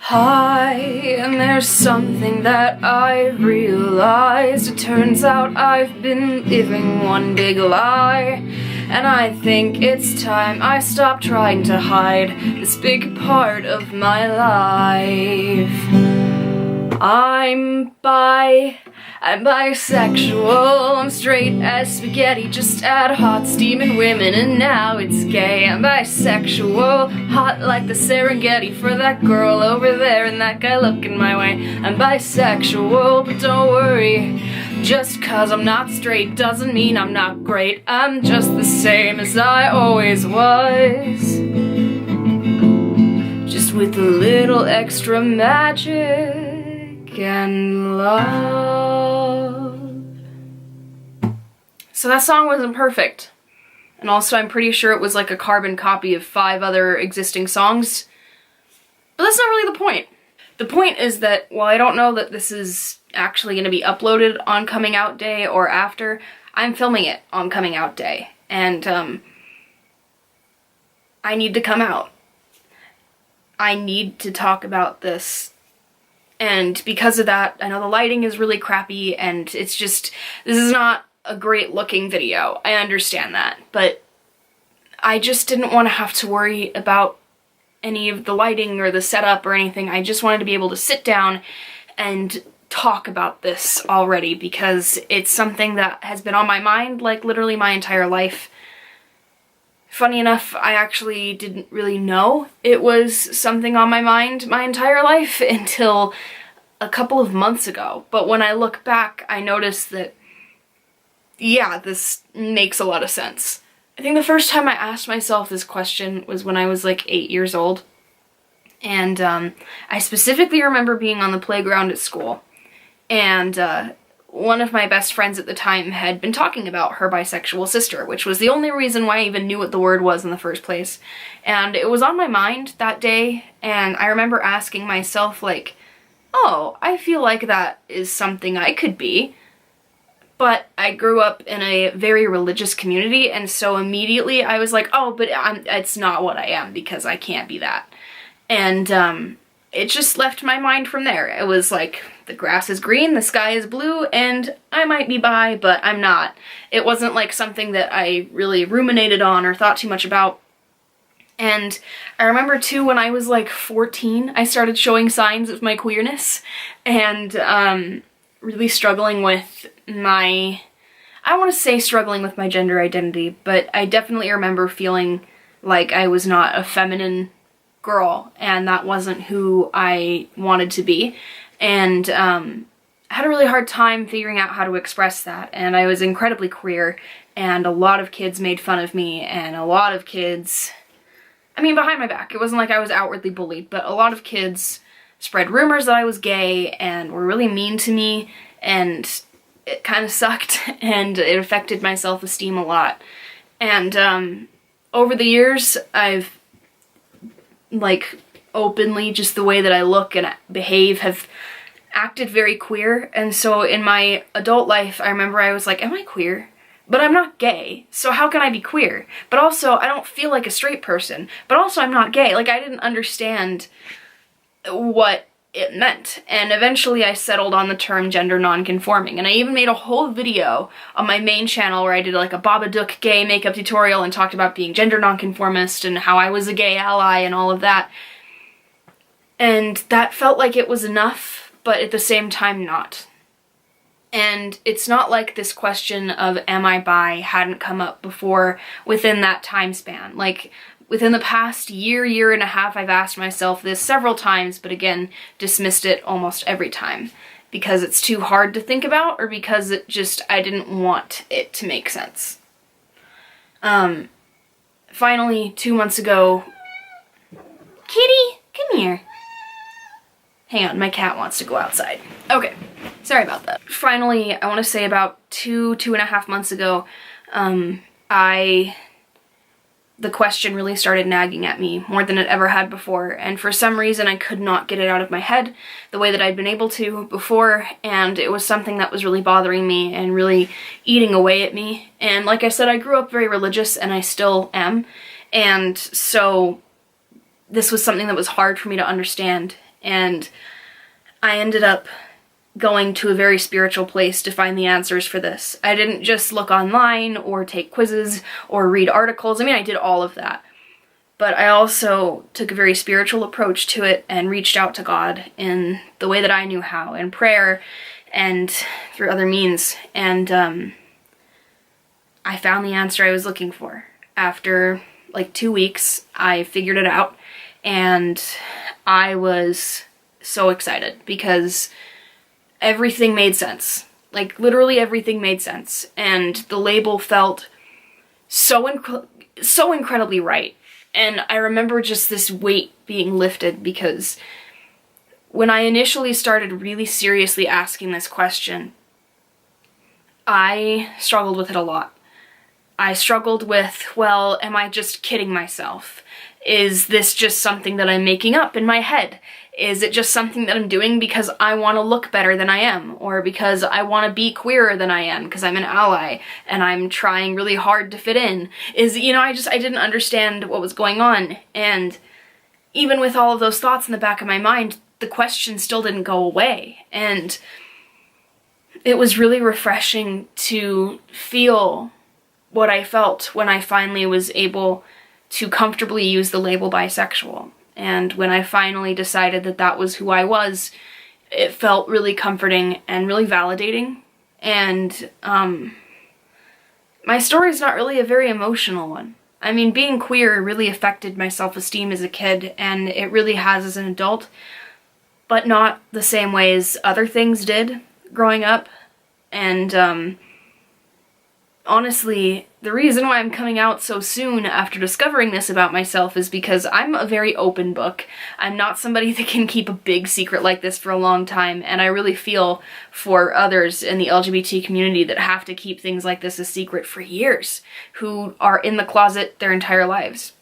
Hi, and there's something that I realized. It turns out I've been living one big lie, and I think it's time I stop trying to hide this big part of my life. I'm bisexual, I'm straight as spaghetti, just add hot steaming women and now it's gay. I'm bisexual, hot like the Serengeti for that girl over there and that guy looking my way. I'm bisexual, but don't worry, just cause I'm not straight doesn't mean I'm not great. I'm just the same as I always was, just with a little extra magic and love. So that song wasn't perfect, and also I'm pretty sure it was like a carbon copy of 5 other existing songs, but that's not really the point. The point is that while I don't know that this is actually going to be uploaded on coming out day or after, I'm filming it on coming out day, and I need to come out. I need to talk about this. And because of that, I know the lighting is really crappy and it's just, this is not a great looking video. I understand that, but I just didn't want to have to worry about any of the lighting or the setup or anything. I just wanted to be able to sit down and talk about this already because it's something that has been on my mind like literally my entire life. Funny enough, I actually didn't really know it was something on my mind my entire life until a couple of months ago. But when I look back, I noticed that, yeah, this makes a lot of sense. I think the first time I asked myself this question was when I was like 8 years old. And I specifically remember being on the playground at school. And one of my best friends at the time had been talking about her bisexual sister, which was the only reason why I even knew what the word was in the first place. And it was on my mind that day, and I remember asking myself, like, oh, I feel like that is something I could be. But I grew up in a very religious community, and so immediately I was like, oh, but it's not what I am because I can't be that. And it just left my mind from there. It was like, the grass is green, the sky is blue, and I might be bi, but I'm not. It wasn't like something that I really ruminated on or thought too much about. And I remember too, when I was like 14, I started showing signs of my queerness and really struggling with my, I don't want to say struggling with my gender identity, but I definitely remember feeling like I was not a feminine girl, and that wasn't who I wanted to be, and I had a really hard time figuring out how to express that, and I was incredibly queer, and a lot of kids made fun of me, and a lot of kids, I mean behind my back, it wasn't like I was outwardly bullied, but a lot of kids spread rumors that I was gay, and were really mean to me, and it kind of sucked, and it affected my self-esteem a lot, and over the years, I've like openly, just the way that I look and behave, have acted very queer. And so in my adult life, I remember I was like, am I queer? But I'm not gay, so how can I be queer? But also, I don't feel like a straight person, but also I'm not gay. Like, I didn't understand what it meant. And eventually I settled on the term gender non-conforming, and I even made a whole video on my main channel where I did like a Babadook gay makeup tutorial and talked about being gender non-conformist and how I was a gay ally and all of that. And that felt like it was enough, but at the same time not. And it's not like this question of am I bi hadn't come up before within that time span. Like, within the past year and a half, I've asked myself this several times, but again, dismissed it almost every time. Because it's too hard to think about, or because it just, I didn't want it to make sense. Finally, 2 months ago, Kitty, come here. Hang on, my cat wants to go outside. Okay, sorry about that. Finally, I want to say about 2.5 months ago, the question really started nagging at me more than it ever had before, and for some reason I could not get it out of my head the way that I'd been able to before, and it was something that was really bothering me and really eating away at me. And like I said, I grew up very religious, and I still am, and so this was something that was hard for me to understand, And I ended up going to a very spiritual place to find the answers for this. I didn't just look online or take quizzes or read articles. I mean, I did all of that. But I also took a very spiritual approach to it and reached out to God in the way that I knew how, in prayer and through other means. And I found the answer I was looking for. After like 2 weeks, I figured it out, and I was so excited because everything made sense. Like, literally everything made sense, and the label felt so incredibly right. And I remember just this weight being lifted, because when I initially started really seriously asking this question, I struggled with it a lot. I struggled with, well, am I just kidding myself? Is this just something that I'm making up in my head? Is it just something that I'm doing because I want to look better than I am? Or because I want to be queerer than I am because I'm an ally and I'm trying really hard to fit in? I didn't understand what was going on. And even with all of those thoughts in the back of my mind, the question still didn't go away. And it was really refreshing to feel what I felt when I finally was able to comfortably use the label bisexual. And when I finally decided that that was who I was, it felt really comforting and really validating. And my story is not really a very emotional one. I mean, being queer really affected my self-esteem as a kid, and it really has as an adult, but not the same way as other things did growing up. And honestly, the reason why I'm coming out so soon after discovering this about myself is because I'm a very open book. I'm not somebody that can keep a big secret like this for a long time, and I really feel for others in the LGBT community that have to keep things like this a secret for years, who are in the closet their entire lives.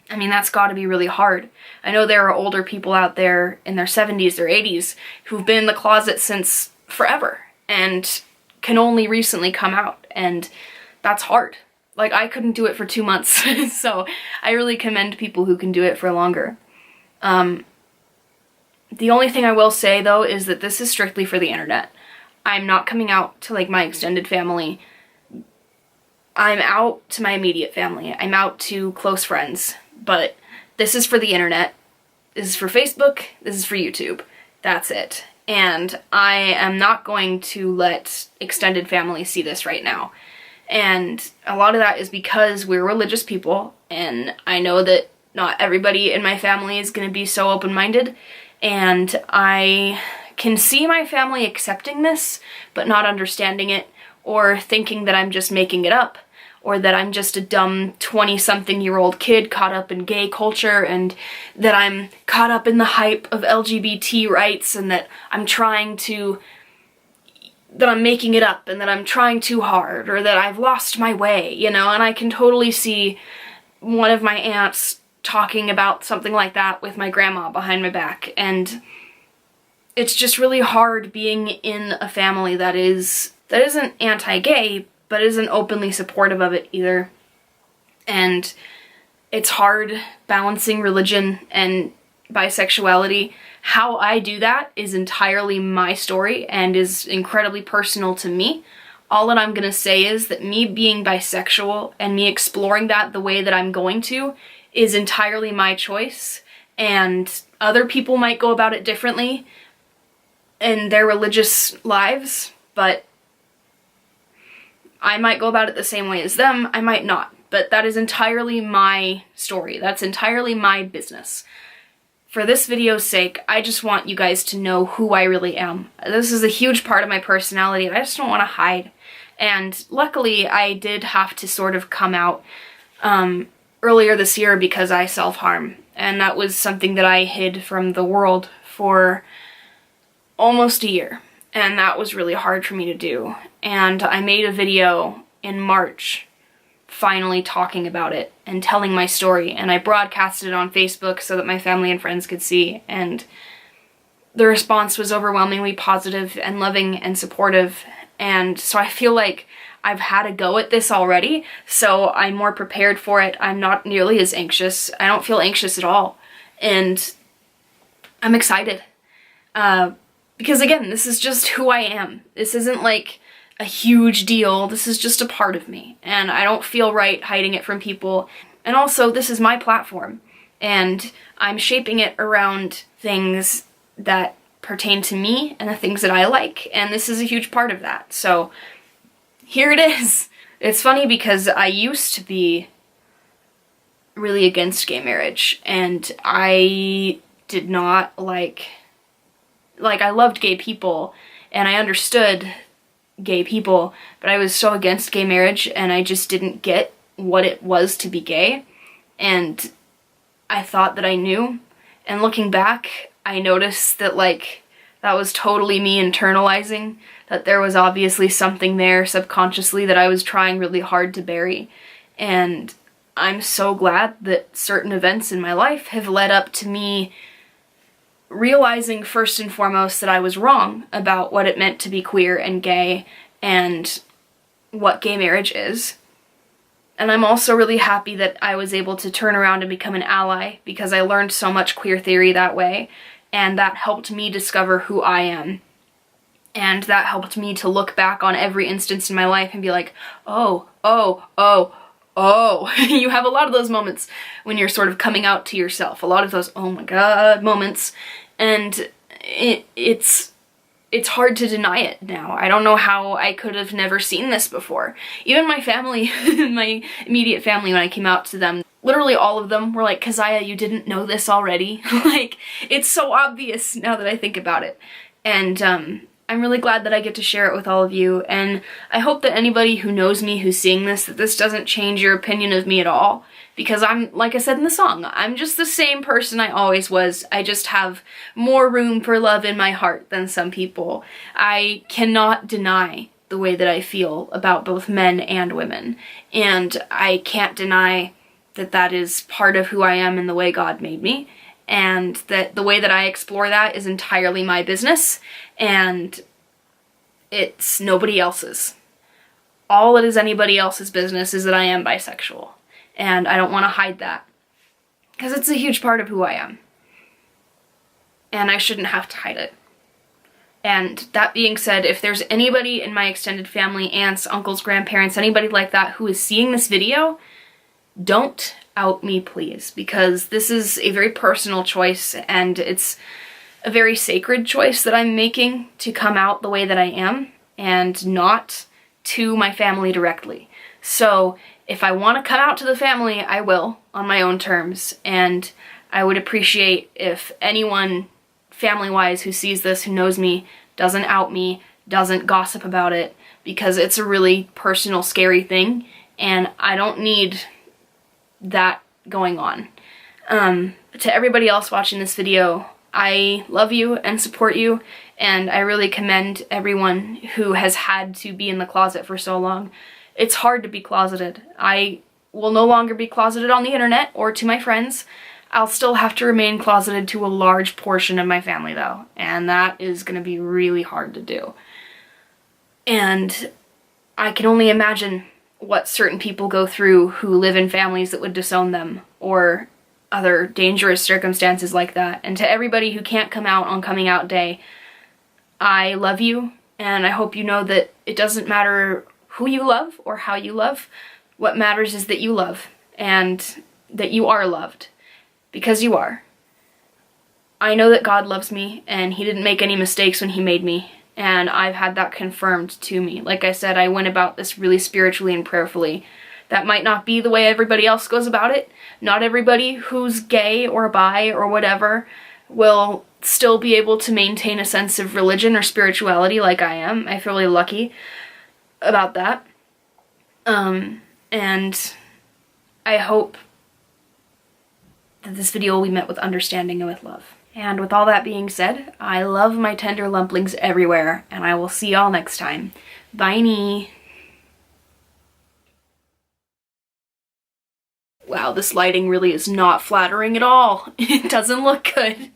I mean, that's gotta be really hard. I know there are older people out there in their 70s or 80s who've been in the closet since forever and can only recently come out, and that's hard. Like, I couldn't do it for 2 months, so I really commend people who can do it for longer. The only thing I will say, though, is that this is strictly for the internet. I'm not coming out to, like, my extended family. I'm out to my immediate family. I'm out to close friends, but this is for the internet. This is for Facebook. This is for YouTube. That's it. And I am not going to let extended family see this right now. And a lot of that is because we're religious people, and I know that not everybody in my family is going to be so open-minded, and I can see my family accepting this, but not understanding it, or thinking that I'm just making it up, or that I'm just a dumb 20-something-year-old kid caught up in gay culture, and that I'm caught up in the hype of LGBT rights, and that I'm making it up, and that I'm trying too hard, or that I've lost my way, and I can totally see one of my aunts talking about something like that with my grandma behind my back, and it's just really hard being in a family that isn't anti-gay, but isn't openly supportive of it either. And it's hard balancing religion and bisexuality. How I do that is entirely my story and is incredibly personal to me. All that I'm gonna say is that me being bisexual and me exploring that the way that I'm going to is entirely my choice, and other people might go about it differently in their religious lives, but I might go about it the same way as them, I might not, but that is entirely my story. That's entirely my business. For this video's sake, I just want you guys to know who I really am. This is a huge part of my personality, and I just don't want to hide. And luckily, I did have to sort of come out earlier this year because I self-harm, and that was something that I hid from the world for almost a year, and that was really hard for me to do. And I made a video in March finally talking about it and telling my story, and I broadcasted it on Facebook so that my family and friends could see, and the response was overwhelmingly positive and loving and supportive, and so I feel like I've had a go at this already, so I'm more prepared for it. I'm not nearly as anxious. I don't feel anxious at all, and I'm excited. Because again, this is just who I am. This isn't like a huge deal. This is just a part of me, and I don't feel right hiding it from people. And also, this is my platform, and I'm shaping it around things that pertain to me and the things that I like, and this is a huge part of that. So here it is. It's funny because I used to be really against gay marriage, and I did not like I loved gay people and I understood gay people, but I was so against gay marriage and I just didn't get what it was to be gay, and I thought that I knew. And looking back, I noticed that like that was totally me internalizing, that there was obviously something there subconsciously that I was trying really hard to bury. And I'm so glad that certain events in my life have led up to me realizing first and foremost that I was wrong about what it meant to be queer and gay and what gay marriage is. And I'm also really happy that I was able to turn around and become an ally, because I learned so much queer theory that way, and that helped me discover who I am. And that helped me to look back on every instance in my life and be like, oh, you have a lot of those moments when you're sort of coming out to yourself. A lot of those, oh my god, moments. And it's hard to deny it now. I don't know how I could have never seen this before. Even my family, my immediate family, when I came out to them, literally all of them were like, Keziah, you didn't know this already? Like, it's so obvious now that I think about it. And I'm really glad that I get to share it with all of you, and I hope that anybody who knows me who's seeing this, that this doesn't change your opinion of me at all, because I'm, like I said in the song, I'm just the same person I always was. I just have more room for love in my heart than some people. I cannot deny the way that I feel about both men and women, and I can't deny that that is part of who I am and the way God made me, and that the way that I explore that is entirely my business, and it's nobody else's. All it is anybody else's business is that I am bisexual, and I don't want to hide that, because it's a huge part of who I am, and I shouldn't have to hide it. And that being said, if there's anybody in my extended family, aunts, uncles, grandparents, anybody like that who is seeing this video, don't out me, please, because this is a very personal choice, and it's a very sacred choice that I'm making to come out the way that I am, and not to my family directly. So if I want to come out to the family, I will, on my own terms, and I would appreciate if anyone family-wise who sees this, who knows me, doesn't out me, doesn't gossip about it, because it's a really personal, scary thing, and I don't need that going on. To everybody else watching this video, I love you and support you, and I really commend everyone who has had to be in the closet for so long. It's hard to be closeted. I will no longer be closeted on the internet or to my friends. I'll still have to remain closeted to a large portion of my family though, and that is going to be really hard to do. And I can only imagine what certain people go through who live in families that would disown them, or other dangerous circumstances like that. And to everybody who can't come out on coming out day, I love you, and I hope you know that it doesn't matter who you love or how you love. What matters is that you love, and that you are loved, because you are. I know that God loves me, and He didn't make any mistakes when He made me, and I've had that confirmed to me. Like I said, I went about this really spiritually and prayerfully. That might not be the way everybody else goes about it. Not everybody who's gay or bi or whatever will still be able to maintain a sense of religion or spirituality like I am. I feel really lucky about that. And I hope that this video will be met with understanding and with love. And with all that being said, I love my tender lumplings everywhere, and I will see y'all next time. Bye-nie. Wow, this lighting really is not flattering at all. It doesn't look good.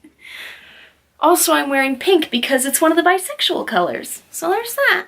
Also, I'm wearing pink because it's one of the bisexual colors, so there's that.